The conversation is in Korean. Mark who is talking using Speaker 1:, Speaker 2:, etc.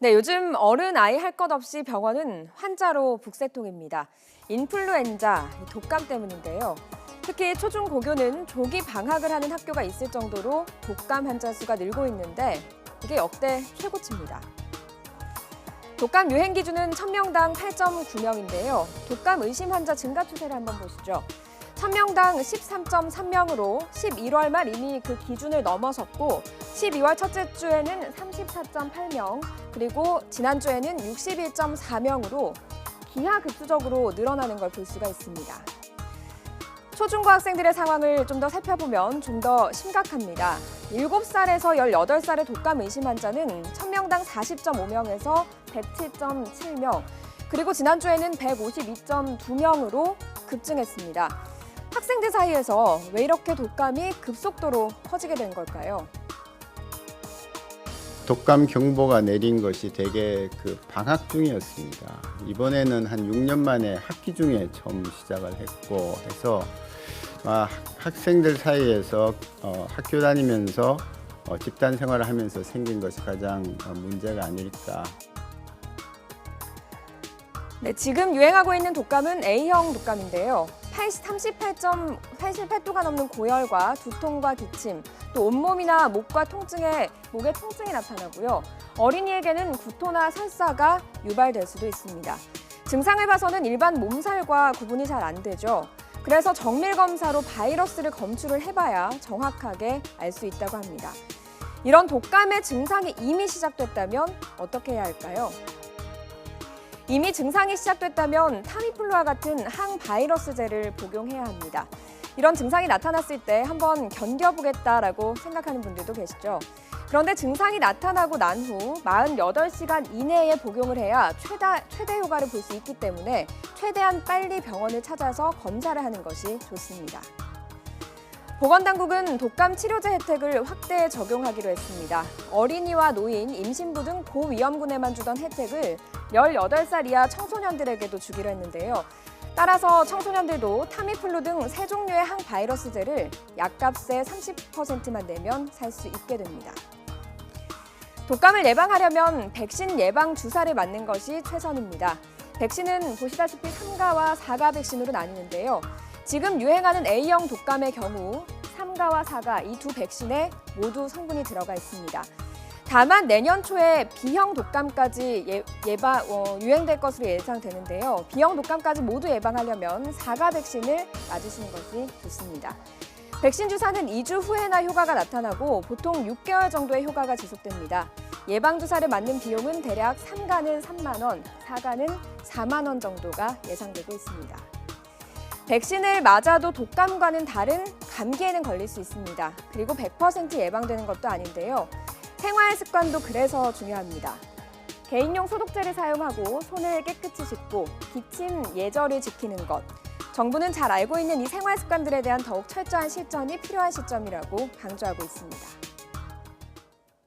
Speaker 1: 네, 요즘 어른 아이 할 것 없이 병원은 환자로 북새통입니다. 인플루엔자, 독감 때문인데요. 특히 초중고교는 조기 방학을 하는 학교가 있을 정도로 독감 환자 수가 늘고 있는데 이게 역대 최고치입니다. 독감 유행 기준은 1000명당 8.9명인데요. 독감 의심 환자 증가 추세를 한번 보시죠. 1000명당 13.3명으로 11월 말 이미 그 기준을 넘어섰고 12월 첫째 주에는 34.8명, 그리고 지난주에는 61.4명으로 기하급수적으로 늘어나는 걸 볼 수가 있습니다. 초중고 학생들의 상황을 좀 더 살펴보면 좀 더 심각합니다. 7살에서 18살의 독감 의심 환자는 1000명당 40.5명에서 107.7명, 그리고 지난주에는 152.2명으로 급증했습니다. 학생들 사이에서 왜 이렇게 독감이 급속도로 퍼지게 된 걸까요?
Speaker 2: 독감 경보가 내린 것이 대개 방학 중이었습니다. 이번에는 한 6년 만에 학기 중에 처음 시작을 했고 해서 학생들 사이에서 학교 다니면서 집단 생활을 하면서 생긴 것이 가장 문제가 아닐까.
Speaker 1: 네, 지금 유행하고 있는 독감은 A형 독감인데요. 38도가 넘는 고열과 두통과 기침, 또 온몸이나 목의 통증이 나타나고요. 어린이에게는 구토나 설사가 유발될 수도 있습니다. 증상을 봐서는 일반 몸살과 구분이 잘 안 되죠. 그래서 정밀 검사로 바이러스를 검출을 해봐야 정확하게 알 수 있다고 합니다. 이런 독감의 증상이 이미 시작됐다면 어떻게 해야 할까요? 이미 증상이 시작됐다면 타미플루와 같은 항바이러스제를 복용해야 합니다. 이런 증상이 나타났을 때 한번 견뎌보겠다라고 생각하는 분들도 계시죠. 그런데 증상이 나타나고 난 후 48시간 이내에 복용을 해야 최대 효과를 볼 수 있기 때문에 최대한 빨리 병원을 찾아서 검사를 하는 것이 좋습니다. 보건당국은 독감 치료제 혜택을 확대 적용하기로 했습니다. 어린이와 노인, 임신부 등 고위험군에만 주던 혜택을 18살 이하 청소년들에게도 주기로 했는데요. 따라서 청소년들도 타미플루 등 세 종류의 항바이러스제를 약값의 30%만 내면 살 수 있게 됩니다. 독감을 예방하려면 백신 예방 주사를 맞는 것이 최선입니다. 백신은 보시다시피 3가와 4가 백신으로 나뉘는데요. 지금 유행하는 A형 독감의 경우 3가와 4가 이 두 백신에 모두 성분이 들어가 있습니다. 다만 내년 초에 B형 독감까지 유행될 것으로 예상되는데요. B형 독감까지 모두 예방하려면 4가 백신을 맞으시는 것이 좋습니다. 백신 주사는 2주 후에나 효과가 나타나고 보통 6개월 정도의 효과가 지속됩니다. 예방주사를 맞는 비용은 대략 3가는 3만 원, 4가는 4만 원 정도가 예상되고 있습니다. 백신을 맞아도 독감과는 다른 감기에는 걸릴 수 있습니다. 그리고 100% 예방되는 것도 아닌데요. 생활 습관도 그래서 중요합니다. 개인용 소독제를 사용하고 손을 깨끗이 씻고 기침 예절을 지키는 것. 정부는 잘 알고 있는 이 생활 습관들에 대한 더욱 철저한 실천이 필요한 시점이라고 강조하고 있습니다.